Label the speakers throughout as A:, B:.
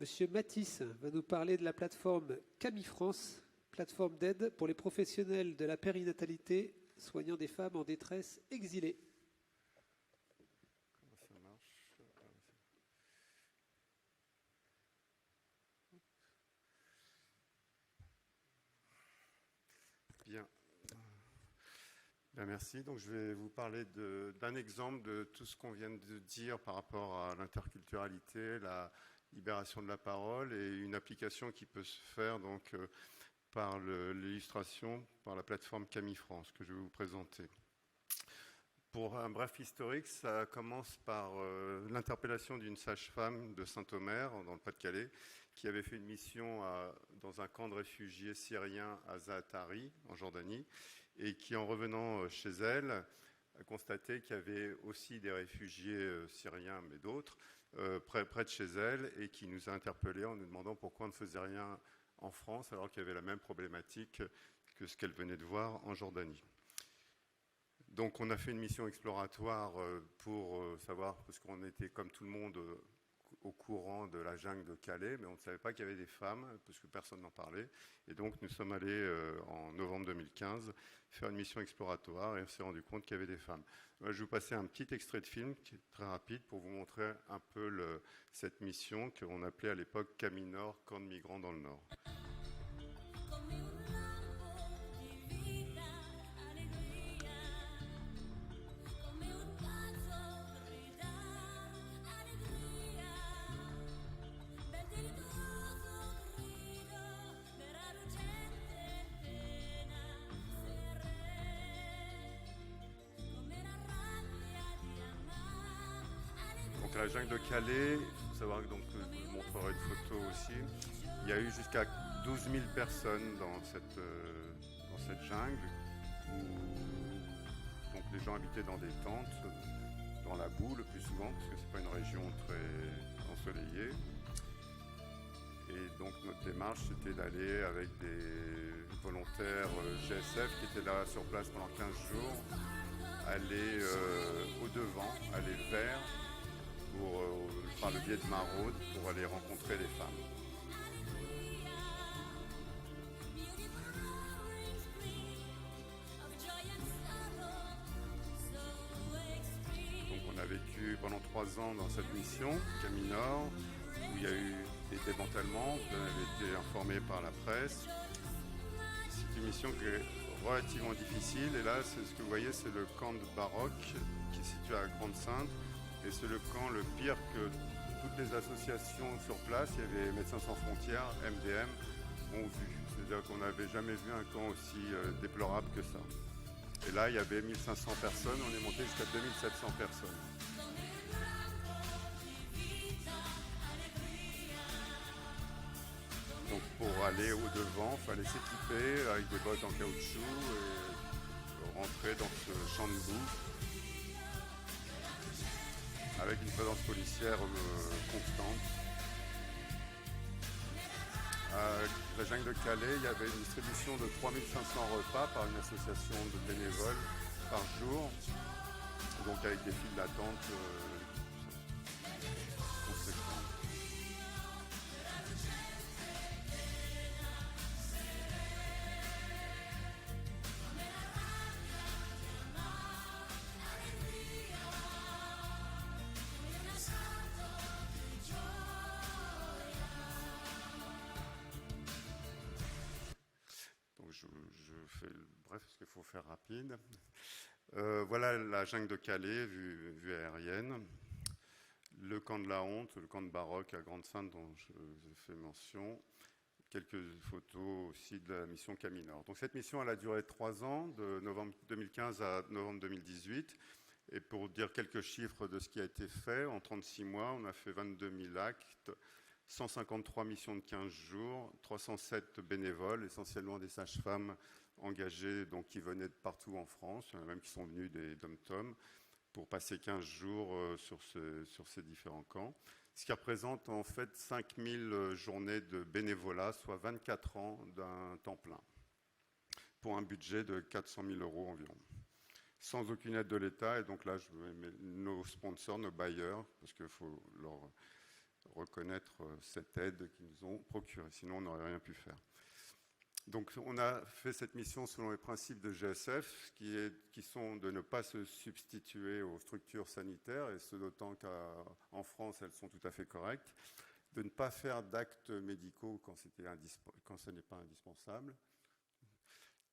A: Monsieur Matisse va nous parler de la plateforme Camille France, plateforme d'aide pour les professionnels de la périnatalité soignant des femmes en détresse exilées.
B: Comment ça marche? Bien. Bien, merci. Donc, je vais vous parler d'un exemple de tout ce qu'on vient de dire par rapport à l'interculturalité, la libération de la parole et une application qui peut se faire donc, par l'illustration, par la plateforme Camille France que je vais vous présenter. Pour un bref historique, ça commence par l'interpellation d'une sage-femme de Saint-Omer, dans le Pas-de-Calais, qui avait fait une mission dans un camp de réfugiés syriens à Zaatari, en Jordanie, et qui, en revenant chez elle, a constaté qu'il y avait aussi des réfugiés syriens, mais d'autres, près de chez elle, et qui nous a interpellés en nous demandant pourquoi on ne faisait rien en France, alors qu'il y avait la même problématique que ce qu'elle venait de voir en Jordanie. Donc on a fait une mission exploratoire pour savoir, parce qu'on était comme tout le monde au courant de la jungle de Calais, mais on ne savait pas qu'il y avait des femmes, parce que personne n'en parlait. Et donc nous sommes allés en novembre 2015 faire une mission exploratoire et on s'est rendu compte qu'il y avait des femmes. Je vais vous passer un petit extrait de film qui est très rapide pour vous montrer un peu cette mission qu'on appelait à l'époque Camille Nord, camp de migrants dans le Nord. Donc la jungle de Calais, il faut savoir donc, que je vous montrerai une photo aussi, il y a eu jusqu'à 12 000 personnes dans cette jungle où donc, les gens habitaient dans des tentes, dans la boue le plus souvent, parce que ce n'est pas une région très ensoleillée. Et donc notre démarche, c'était d'aller avec des volontaires GSF qui étaient là sur place pendant 15 jours, aller au-devant, aller vers, par le biais de maraudes, pour aller rencontrer les femmes. Donc on a vécu pendant 3 ans dans cette mission, Camille Nord, où il y a eu des démantèlements, vous en avez été informé par la presse. C'est une mission qui est relativement difficile, et là, ce que vous voyez, c'est le camp de Baroque, qui est situé à Grande-Synthe, et c'est le camp le pire que toutes les associations sur place, il y avait Médecins sans frontières, MDM, ont vu. C'est-à-dire qu'on n'avait jamais vu un camp aussi déplorable que ça. Et là, il y avait 1500 personnes, on est monté jusqu'à 2700 personnes. Donc pour aller au-devant, il fallait s'équiper avec des bottes en caoutchouc et rentrer dans ce champ de boue avec une présence policière constante. À la jungle de Calais, il y avait une distribution de 3500 repas par une association de bénévoles par jour, donc avec des files d'attente conséquentes. Donc je fais bref parce qu'il faut faire rapide. Voilà la jungle de Calais, vue aérienne. Le camp de la honte, le camp de Baroque à Grande-Synthe dont je vous ai fait mention. Quelques photos aussi de la mission Camille Nord. Donc cette mission, elle a duré 3 ans, de novembre 2015 à novembre 2018. Et pour dire quelques chiffres de ce qui a été fait, en 36 mois, on a fait 22 000 actes, 153 missions de 15 jours, 307 bénévoles, essentiellement des sages-femmes engagées, donc qui venaient de partout en France, il y en a même qui sont venus des dom-toms, pour passer 15 jours sur ces différents camps. Ce qui représente en fait 5000 journées de bénévolat, soit 24 ans d'un temps plein, pour un budget de 400 000 € environ. Sans aucune aide de l'État, et donc là je mets nos sponsors, nos bailleurs, parce qu'il faut leur reconnaître cette aide qu'ils nous ont procurée. Sinon, on n'aurait rien pu faire. Donc, on a fait cette mission selon les principes de GSF, qui sont de ne pas se substituer aux structures sanitaires, et ce d'autant qu'en France, elles sont tout à fait correctes, de ne pas faire d'actes médicaux quand ce n'est pas indispensable,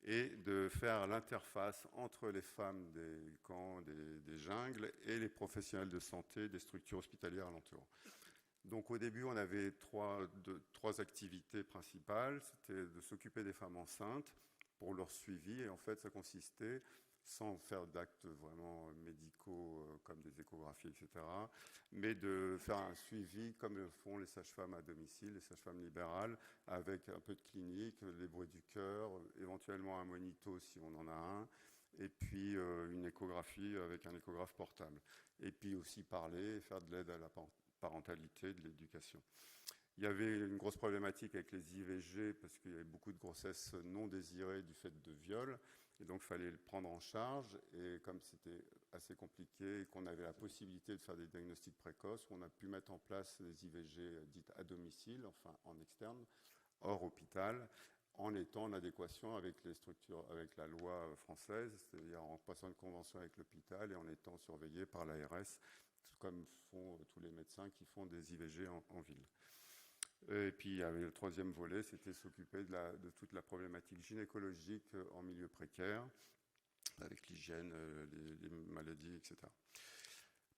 B: et de faire l'interface entre les femmes des camps, des jungles, et les professionnels de santé des structures hospitalières alentour. Donc au début, on avait trois activités principales. C'était de s'occuper des femmes enceintes pour leur suivi. Et en fait, ça consistait, sans faire d'actes vraiment médicaux comme des échographies, etc., mais de faire un suivi comme le font les sages-femmes à domicile, les sages-femmes libérales, avec un peu de clinique, les bruits du cœur, éventuellement un monito si on en a un, et puis une échographie avec un échographe portable. Et puis aussi parler et faire de l'aide à la parentalité, de l'éducation. Il y avait une grosse problématique avec les IVG parce qu'il y avait beaucoup de grossesses non désirées du fait de viols, et donc il fallait le prendre en charge. Et comme c'était assez compliqué et qu'on avait la possibilité de faire des diagnostics précoces, on a pu mettre en place des IVG dites à domicile, enfin en externe, hors hôpital, en étant en adéquation avec les structures, avec la loi française, c'est-à-dire en passant une convention avec l'hôpital et en étant surveillé par l'ARS, comme font tous les médecins qui font des IVG en ville. Et puis il y avait le troisième volet, c'était s'occuper de toute la problématique gynécologique en milieu précaire, avec l'hygiène, les maladies, etc.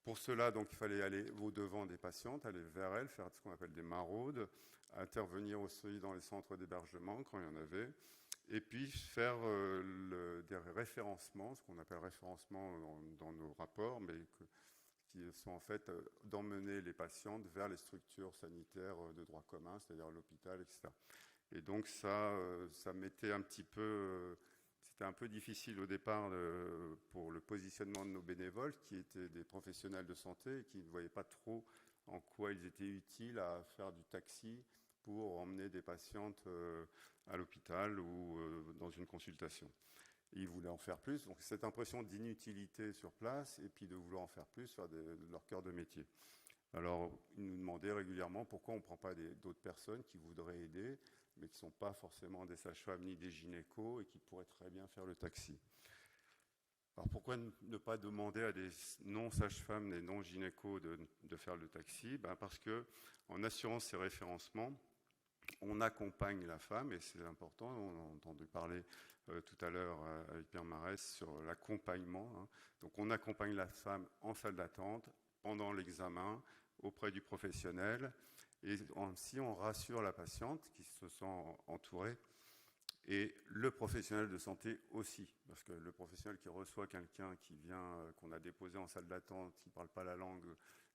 B: Pour cela, donc, il fallait aller au-devant des patientes, aller vers elles, faire ce qu'on appelle des maraudes, intervenir aussi dans les centres d'hébergement quand il y en avait, et puis faire des référencements, ce qu'on appelle référencement dans nos rapports, mais qui sont en fait d'emmener les patientes vers les structures sanitaires de droit commun, c'est-à-dire l'hôpital, etc. Et donc ça mettait un petit peu... C'était un peu difficile au départ pour le positionnement de nos bénévoles, qui étaient des professionnels de santé et qui ne voyaient pas trop en quoi ils étaient utiles à faire du taxi pour emmener des patientes à l'hôpital ou dans une consultation. Ils voulaient en faire plus, donc cette impression d'inutilité sur place et puis de vouloir en faire plus, faire de leur cœur de métier. Alors, ils nous demandaient régulièrement pourquoi on ne prend pas d'autres personnes qui voudraient aider, mais qui ne sont pas forcément des sages-femmes ni des gynécos et qui pourraient très bien faire le taxi. Alors, pourquoi ne pas demander à des non-sages-femmes, des non-gynécos de faire le taxi ? Parce qu'en assurant ces référencements, on accompagne la femme, et c'est important, on a entendu parler tout à l'heure avec Pierre Marès sur l'accompagnement. Hein. Donc on accompagne la femme en salle d'attente, pendant l'examen, auprès du professionnel, et ainsi on rassure la patiente qui se sent entourée, et le professionnel de santé aussi, parce que le professionnel qui reçoit quelqu'un qui vient, qu'on a déposé en salle d'attente, qui ne parle pas la langue,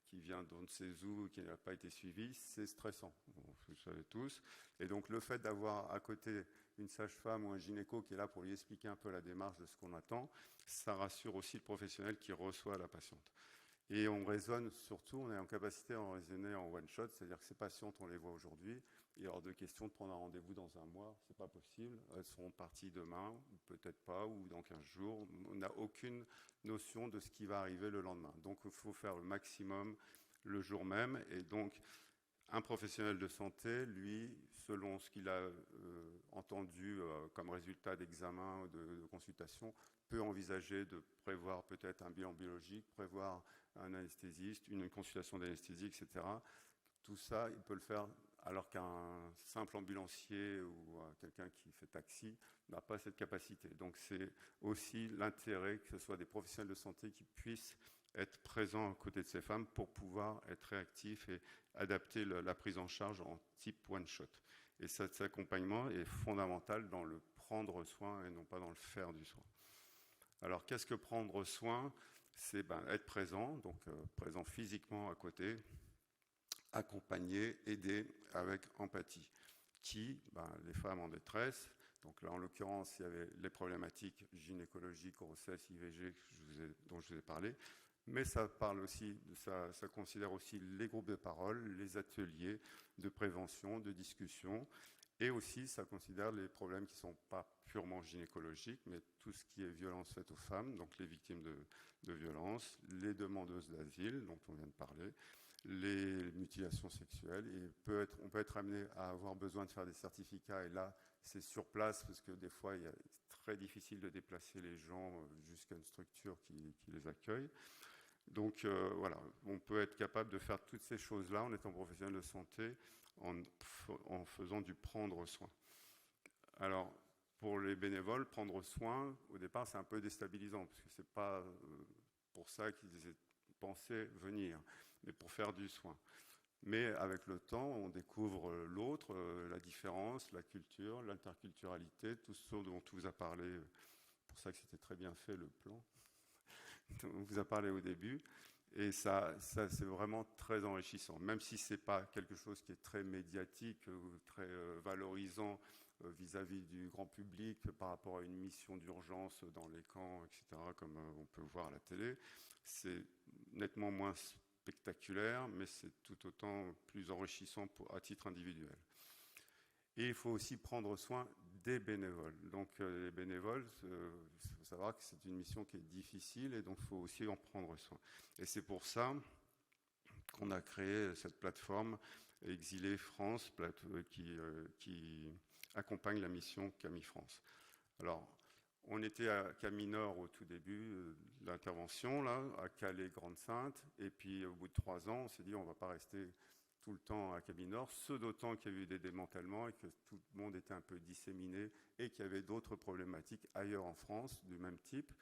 B: qui vient d'on ne sait où, qui n'a pas été suivi, c'est stressant, vous le savez tous. Et donc le fait d'avoir à côté une sage-femme ou un gynéco qui est là pour lui expliquer un peu la démarche de ce qu'on attend, ça rassure aussi le professionnel qui reçoit la patiente. Et on raisonne surtout, on est en capacité à en raisonner en one-shot, c'est-à-dire que ces patientes, on les voit aujourd'hui, il est hors de question de prendre un rendez-vous dans un mois, c'est pas possible, elles seront parties demain, peut-être pas, ou dans 15 jours, on n'a aucune notion de ce qui va arriver le lendemain. Donc il faut faire le maximum le jour même, et donc un professionnel de santé, lui, selon ce qu'il a entendu comme résultat d'examen ou de consultation, peut envisager de prévoir peut-être un bilan biologique, prévoir un anesthésiste, une consultation d'anesthésie, etc. Tout ça, il peut le faire alors qu'un simple ambulancier ou quelqu'un qui fait taxi n'a pas cette capacité. Donc c'est aussi l'intérêt que ce soit des professionnels de santé qui puissent être présents à côté de ces femmes pour pouvoir être réactifs et adapter la prise en charge en type one-shot. Et cet accompagnement est fondamental dans le prendre soin et non pas dans le faire du soin. Alors qu'est-ce que prendre soin ? C'est être présent, donc présent physiquement à côté, accompagner, aider avec empathie. Qui ? Les femmes en détresse. Donc là, en l'occurrence, il y avait les problématiques gynécologiques, grossesse, IVG dont je vous ai parlé. Mais ça parle aussi, ça considère aussi les groupes de parole, les ateliers de prévention, de discussion. Et aussi, ça considère les problèmes qui ne sont pas purement gynécologiques, mais tout ce qui est violence faite aux femmes, donc les victimes de violences, les demandeuses d'asile, dont on vient de parler, les mutilations sexuelles. Et on peut être amené à avoir besoin de faire des certificats, et là, c'est sur place, parce que des fois, c'est très difficile de déplacer les gens jusqu'à une structure qui les accueille. Donc voilà, on peut être capable de faire toutes ces choses-là en étant professionnel de santé, en faisant du prendre soin. Alors, pour les bénévoles, prendre soin, au départ, c'est un peu déstabilisant, parce que c'est pas pour ça qu'ils pensaient venir, mais pour faire du soin. Mais avec le temps, on découvre l'autre, la différence, la culture, l'interculturalité, tout ce dont on vous a parlé. C'est pour ça que c'était très bien fait, le plan dont on vous a parlé au début. Et ça c'est vraiment très enrichissant, même si ce n'est pas quelque chose qui est très médiatique ou très valorisant vis-à-vis du grand public par rapport à une mission d'urgence dans les camps, etc., comme on peut voir à la télé. C'est nettement moins spectaculaire, mais c'est tout autant plus enrichissant à titre individuel. Et il faut aussi prendre soin des bénévoles. Donc les bénévoles, il faut savoir que c'est une mission qui est difficile, et donc il faut aussi en prendre soin. Et c'est pour ça qu'on a créé cette plateforme Exilés France, qui accompagne la mission Camille France. Alors, on était à Camille Nord au tout début de l'intervention, là, à Calais-Grande-Sainte, et puis au bout de 3 ans, on s'est dit on ne va pas rester tout le temps à Camille Nord, ce d'autant qu'il y a eu des démantèlements et que tout le monde était un peu disséminé et qu'il y avait d'autres problématiques ailleurs en France du même type.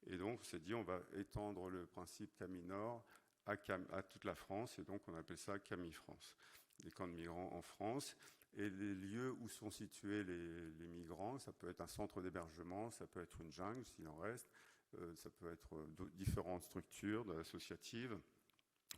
B: Et donc on s'est dit on va étendre le principe Camille Nord à toute la France, et donc on appelle ça Camille France, les camps de migrants en France. Et les lieux où sont situés les migrants, ça peut être un centre d'hébergement, ça peut être une jungle s'il en reste, ça peut être différentes structures associatives.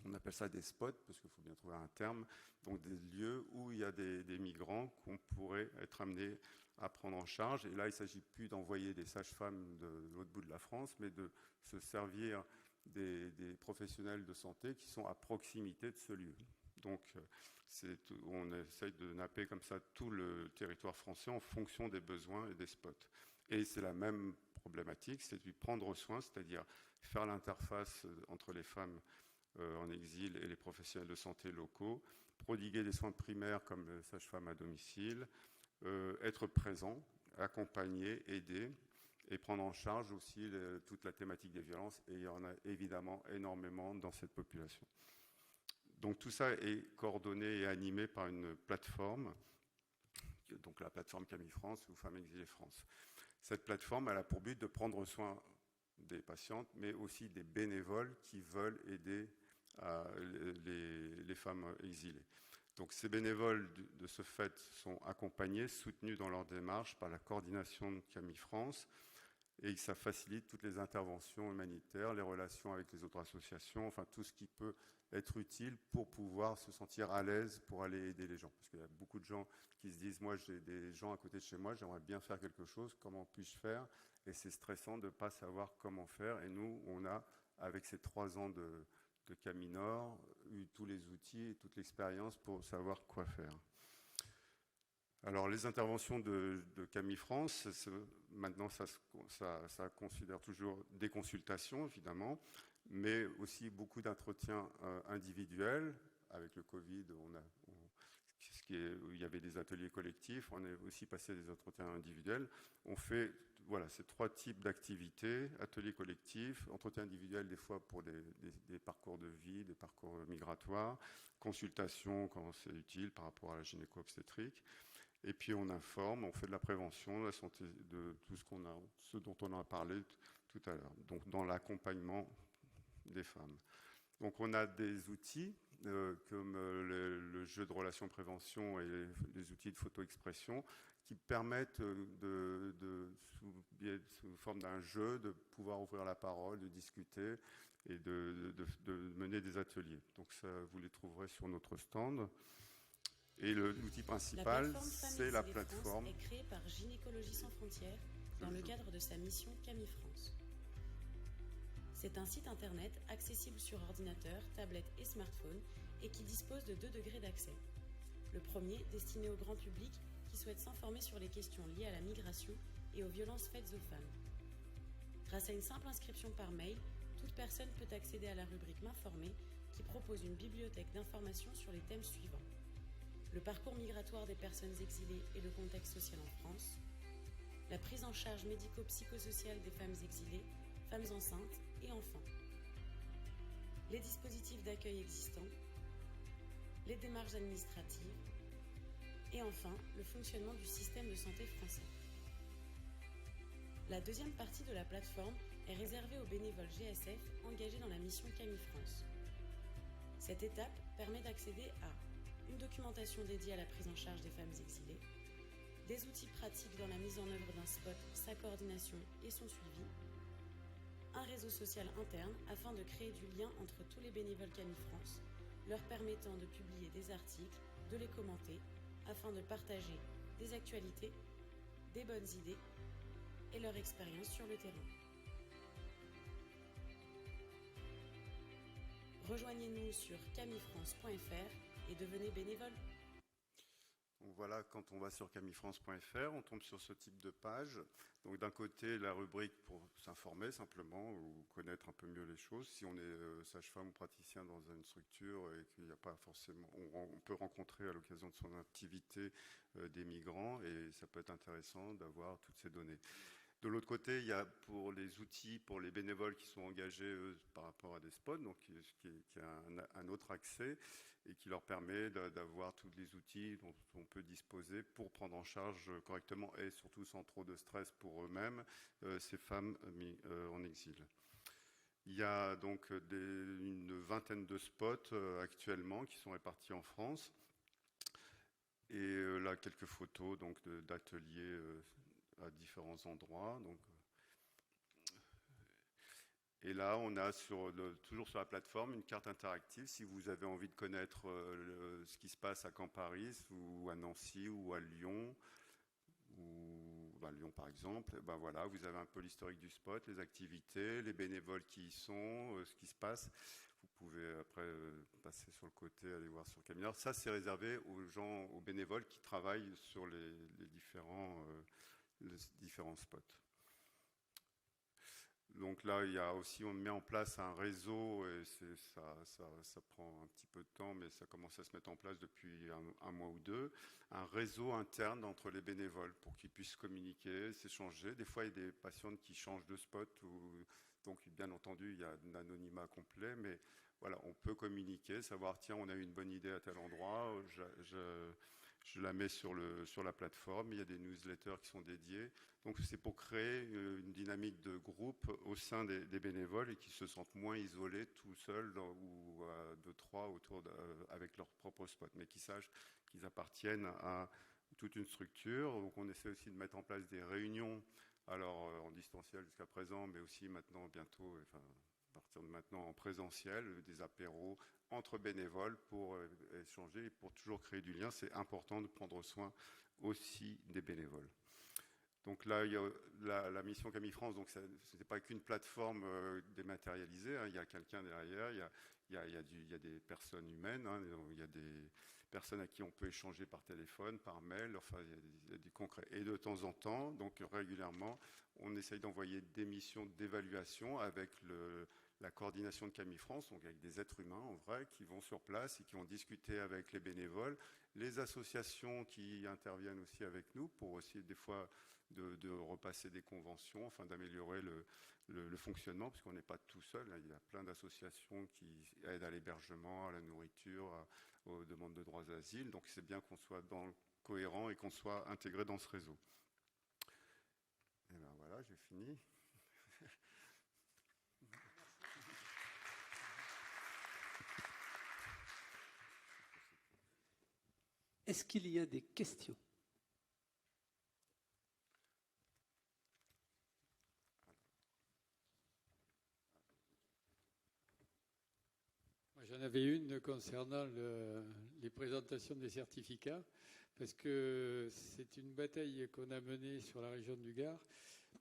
B: On appelle ça des spots, parce qu'il faut bien trouver un terme, donc des lieux où il y a des migrants qu'on pourrait être amené à prendre en charge. Et là, il ne s'agit plus d'envoyer des sages-femmes de l'autre bout de la France, mais de se servir des professionnels de santé qui sont à proximité de ce lieu. Donc, on essaye de napper comme ça tout le territoire français en fonction des besoins et des spots. Et c'est la même problématique, c'est de prendre soin, c'est-à-dire faire l'interface entre les femmes en exil et les professionnels de santé locaux, prodiguer des soins primaires comme sage-femme à domicile, être présent, accompagner, aider, et prendre en charge aussi toute la thématique des violences, et il y en a évidemment énormément dans cette population. Donc tout ça est coordonné et animé par une plateforme, donc la plateforme Camille France ou Femmes Exilées France. Cette plateforme, elle a pour but de prendre soin des patientes, mais aussi des bénévoles qui veulent aider les femmes exilées. Donc ces bénévoles, de ce fait, sont accompagnés, soutenus dans leur démarche par la coordination de Camille France, et ça facilite toutes les interventions humanitaires, les relations avec les autres associations, enfin tout ce qui peut être utile pour pouvoir se sentir à l'aise pour aller aider les gens. Parce qu'il y a beaucoup de gens qui se disent, moi j'ai des gens à côté de chez moi, j'aimerais bien faire quelque chose, comment puis-je faire? Et c'est stressant de ne pas savoir comment faire. Et nous, on a, avec ces 3 ans de Camille Nord, eu tous les outils et toute l'expérience pour savoir quoi faire. Alors, les interventions de Camille France, maintenant, ça considère toujours des consultations, évidemment, mais aussi beaucoup d'entretiens individuels. Avec le Covid, il y avait des ateliers collectifs, on est aussi passé à des entretiens individuels. On fait ces 3 types d'activités: ateliers collectifs, entretiens individuels des fois pour des parcours de vie, des parcours migratoires, consultations quand c'est utile par rapport à la gynéco-obstétrique. Et puis on informe, on fait de la prévention, de la santé, de tout ce dont on a parlé tout à l'heure, donc dans l'accompagnement des femmes. Donc on a des outils comme le jeu de relations prévention et les outils de photo-expression qui permettent sous forme d'un jeu, de pouvoir ouvrir la parole, de discuter et de mener des ateliers. Donc ça, vous les trouverez sur notre stand. Et l'outil principal, c'est la plateforme.
C: Est créée par Gynécologie sans frontières dans le cadre de sa mission Camille France. C'est un site internet accessible sur ordinateur, tablette et smartphone et qui dispose de 2 degrés d'accès. Le premier, destiné au grand public qui souhaite s'informer sur les questions liées à la migration et aux violences faites aux femmes. Grâce à une simple inscription par mail, toute personne peut accéder à la rubrique M'informer qui propose une bibliothèque d'informations sur les thèmes suivants: le parcours migratoire des personnes exilées et le contexte social en France, la prise en charge médico-psychosociale des femmes exilées, femmes enceintes et enfants, les dispositifs d'accueil existants, les démarches administratives et enfin le fonctionnement du système de santé français. La deuxième partie de la plateforme est réservée aux bénévoles GSF engagés dans la mission Camille France. Cette étape permet d'accéder à une documentation dédiée à la prise en charge des femmes exilées, des outils pratiques dans la mise en œuvre d'un spot, sa coordination et son suivi, un réseau social interne afin de créer du lien entre tous les bénévoles Camille France, leur permettant de publier des articles, de les commenter, afin de partager des actualités, des bonnes idées et leur expérience sur le terrain. Rejoignez-nous sur camillefrance.fr et devenez bénévole.
B: Donc voilà, quand on va sur camillefrance.fr, on tombe sur ce type de page. Donc d'un côté, la rubrique pour s'informer simplement ou connaître un peu mieux les choses. Si on est sage-femme ou praticien dans une structure et qu'il n'y a pas forcément, on peut rencontrer à l'occasion de son activité des migrants et ça peut être intéressant d'avoir toutes ces données. De l'autre côté, il y a pour les outils, pour les bénévoles qui sont engagés par rapport à des spots, donc qui a un autre accès et qui leur permet d'avoir tous les outils dont on peut disposer pour prendre en charge correctement et surtout sans trop de stress pour eux-mêmes ces femmes en exil. Il y a donc une vingtaine de spots actuellement qui sont répartis en France. Et là, quelques photos d'ateliers à différents endroits. Donc, et là, on a toujours sur la plateforme une carte interactive. Si vous avez envie de connaître ce qui se passe à Camparis ou à Nancy ou à Lyon, ou à Lyon par exemple, ben voilà, vous avez un peu l'historique du spot, les activités, les bénévoles qui y sont, ce qui se passe. Vous pouvez après passer sur le côté, aller voir sur Camille. Alors ça, c'est réservé aux bénévoles qui travaillent sur les différents spots. Donc là, on met en place un réseau, et ça prend un petit peu de temps, mais ça commence à se mettre en place depuis un mois ou deux, un réseau interne entre les bénévoles pour qu'ils puissent communiquer, s'échanger. Des fois, il y a des patientes qui changent de spot, donc bien entendu, il y a un anonymat complet, mais voilà, on peut communiquer, savoir, tiens, on a eu une bonne idée à tel endroit, je la mets sur la plateforme, il y a des newsletters qui sont dédiés. Donc c'est pour créer une dynamique de groupe au sein des bénévoles et qu'ils se sentent moins isolés tout seuls ou à 2-3 avec leur propre spot, mais qu'ils sachent qu'ils appartiennent à toute une structure. Donc on essaie aussi de mettre en place des réunions, alors en distanciel jusqu'à présent, mais aussi maintenant bientôt, à partir de maintenant en présentiel, des apéros entre bénévoles pour échanger et pour toujours créer du lien. C'est important de prendre soin aussi des bénévoles. Donc là, il y a la mission Camille France, donc ce n'est pas qu'une plateforme dématérialisée, hein, il y a quelqu'un derrière, il y a des personnes humaines, hein, il y a des personnes à qui on peut échanger par téléphone, par mail, enfin il y a du concret. Et de temps en temps, donc régulièrement, on essaye d'envoyer des missions d'évaluation avec la coordination de Camille France, donc avec des êtres humains en vrai, qui vont sur place et qui vont discuter avec les bénévoles, les associations qui interviennent aussi avec nous pour aussi des fois de repasser des conventions, afin d'améliorer le fonctionnement, puisqu'on n'est pas tout seul. Il y a plein d'associations qui aident à l'hébergement, à la nourriture, aux demandes de droits d'asile. Donc c'est bien qu'on soit cohérent et qu'on soit intégré dans ce réseau. Et ben voilà, j'ai fini.
A: Est-ce qu'il y a des questions ?
D: J'en avais une concernant les présentations des certificats, parce que c'est une bataille qu'on a menée sur la région du Gard,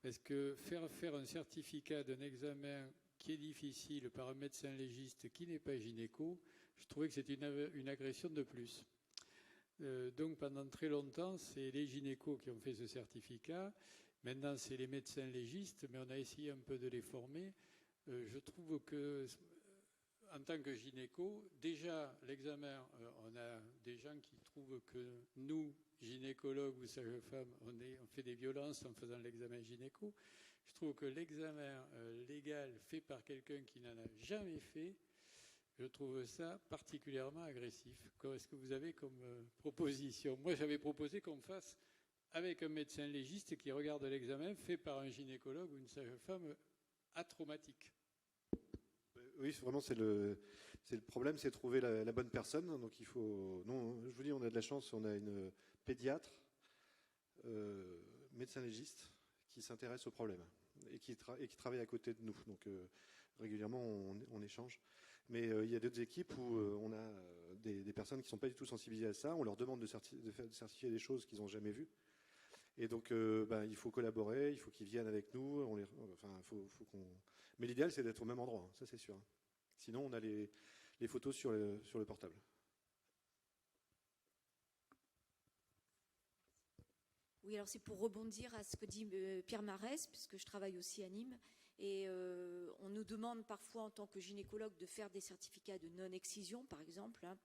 D: parce que faire un certificat d'un examen qui est difficile par un médecin légiste qui n'est pas gynéco, je trouvais que c'était une agression de plus. Donc pendant très longtemps, c'est les gynécos qui ont fait ce certificat. Maintenant, c'est les médecins légistes, mais on a essayé un peu de les former. Je trouve que en tant que gynéco, déjà, l'examen, on a des gens qui trouvent que nous, gynécologues ou sages-femmes, on fait des violences en faisant l'examen gynéco. Je trouve que l'examen légal fait par quelqu'un qui n'en a jamais fait, je trouve ça particulièrement agressif. Qu'est-ce que vous avez comme proposition? Moi, j'avais proposé qu'on fasse avec un médecin légiste qui regarde l'examen fait par un gynécologue ou une sage-femme atraumatique.
E: Oui, vraiment, c'est le problème, c'est trouver la bonne personne. Donc il faut. Non, je vous dis, on a de la chance, on a une pédiatre, médecin légiste, qui s'intéresse au problème et qui travaille à côté de nous. Donc régulièrement, on échange. Mais il y a d'autres équipes où on a des personnes qui ne sont pas du tout sensibilisées à ça. On leur demande de certifier des choses qu'ils n'ont jamais vues. Et donc, il faut collaborer, il faut qu'ils viennent avec nous. Faut qu'on. Mais l'idéal, c'est d'être au même endroit, ça c'est sûr. Sinon, on a les photos sur le portable.
F: Oui, alors c'est pour rebondir à ce que dit Pierre Marès, puisque je travaille aussi à Nîmes. Et on nous demande parfois, en tant que gynécologue, de faire des certificats de non-excision, par exemple, hein,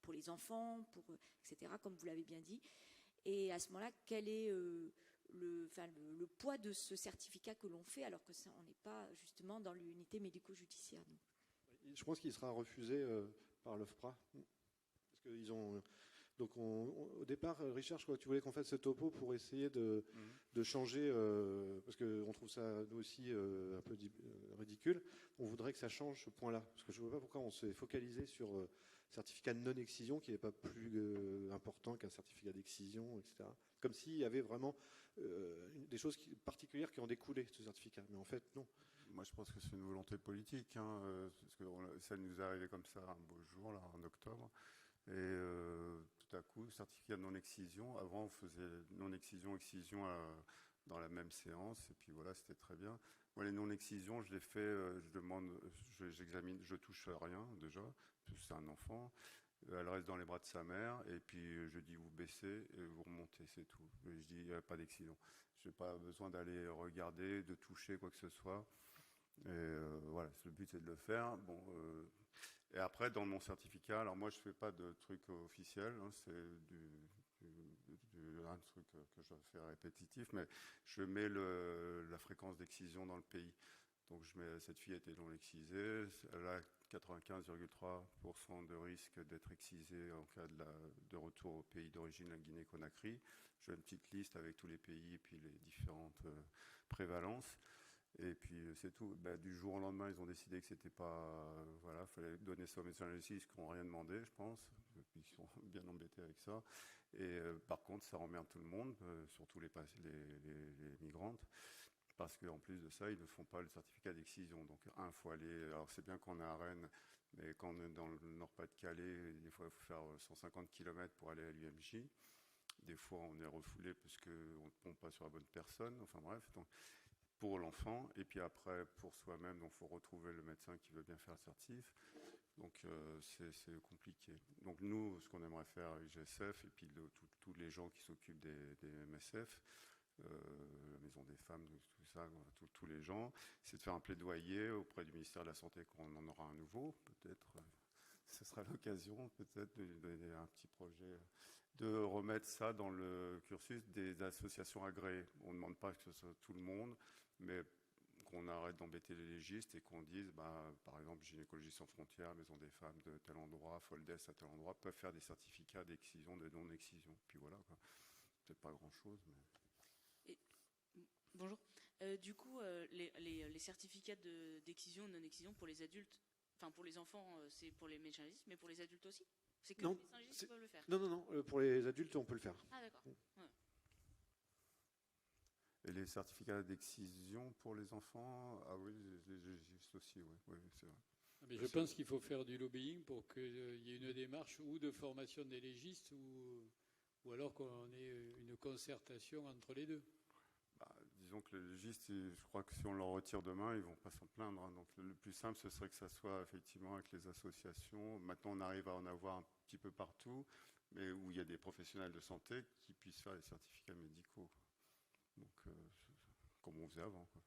F: pour les enfants, etc., comme vous l'avez bien dit. Et à ce moment-là, quel est le poids de ce certificat que l'on fait, alors que ça, on n'est pas justement dans l'unité médico-judiciaire.
E: Je pense qu'il sera refusé par l'OFPRA. Parce qu'ils ont. Donc au départ, Richard, je crois que tu voulais qu'on fasse ce topo pour essayer de changer, parce qu'on trouve ça nous aussi un peu ridicule. On voudrait que ça change ce point-là. Parce que je ne vois pas pourquoi on s'est focalisé sur certificat de non-excision qui n'est pas plus important qu'un certificat d'excision, etc. Comme s'il y avait vraiment des choses particulières qui ont découlé de ce certificat. Mais en fait, non.
B: Moi, je pense que c'est une volonté politique, hein, parce que ça nous est arrivé comme ça un beau jour, là, en octobre. Et tout à coup, certificat de non-excision. Avant, on faisait non-excision, excision dans la même séance. Et puis voilà, c'était très bien. Moi, les non-excisions, je les fais, j'examine, je touche rien déjà, parce que c'est un enfant. Elle reste dans les bras de sa mère. Et puis, je dis, vous baissez et vous remontez, c'est tout. Je dis, il n'y a pas d'excision. Je n'ai pas besoin d'aller regarder, de toucher quoi que ce soit. Et voilà, le but, c'est de le faire. Bon. Et après, dans mon certificat, alors moi, je ne fais pas de truc officiel, hein, c'est un truc que je fais répétitif, mais je mets la fréquence d'excision dans le pays. Donc, cette fille a été non excisée, elle a 95,3% de risque d'être excisée en cas de retour au pays d'origine, la Guinée-Conakry. J'ai une petite liste avec tous les pays et puis les différentes prévalences. Et puis c'est tout. Du jour au lendemain, ils ont décidé que c'était pas. Voilà, fallait donner ça aux médecins légistes qui n'ont rien demandé, je pense. Ils sont bien embêtés avec ça. Et par contre, ça emmerde tout le monde, surtout les migrantes, parce qu'en plus de ça, ils ne font pas le certificat d'excision. Donc, il faut aller. Alors, c'est bien qu'on est à Rennes, mais quand on est dans le Nord-Pas-de-Calais, des fois, il faut faire 150 km pour aller à l'UMJ. Des fois, on est refoulé parce qu'on ne tombe pas sur la bonne personne. Enfin, bref. Donc, pour l'enfant, et puis après pour soi-même, donc il faut retrouver le médecin qui veut bien faire le certif. Donc c'est compliqué. Donc nous, ce qu'on aimerait faire avec GSF, et puis tous les gens qui s'occupent des MSF, la Maison des Femmes, tout ça, tous les gens, c'est de faire un plaidoyer auprès du ministère de la Santé qu'on en aura un nouveau, peut-être. Ce sera l'occasion peut-être de donner un petit projet, de remettre ça dans le cursus des associations agréées. On ne demande pas que ce soit tout le monde, mais qu'on arrête d'embêter les légistes et qu'on dise, par exemple, Gynécologie sans frontières, Maison des Femmes de tel endroit, Foldes à tel endroit, peuvent faire des certificats d'excision, de non-excision. Puis voilà, quoi. Peut-être pas grand-chose, mais...
G: Bonjour. Du coup, les certificats d'excision ou non-excision pour les adultes, enfin pour les enfants, c'est pour les médecins légistes, mais pour les adultes aussi? C'est que les médecins légistes qui peuvent le faire?
E: Non. Pour les adultes, on peut le faire.
G: Ah, d'accord. Ouais.
B: Et les certificats d'excision pour les enfants, ah oui, les légistes aussi, oui, c'est vrai.
D: Mais je pense qu'il faut faire du lobbying pour qu'il y ait une démarche ou de formation des légistes ou alors qu'on ait une concertation entre les deux.
B: Disons que les légistes, je crois que si on leur retire demain, ils ne vont pas s'en plaindre. Hein. Donc le plus simple, ce serait que ça soit effectivement avec les associations. Maintenant, on arrive à en avoir un petit peu partout, mais où il y a des professionnels de santé qui puissent faire les certificats médicaux. Donc, comme on faisait avant, quoi.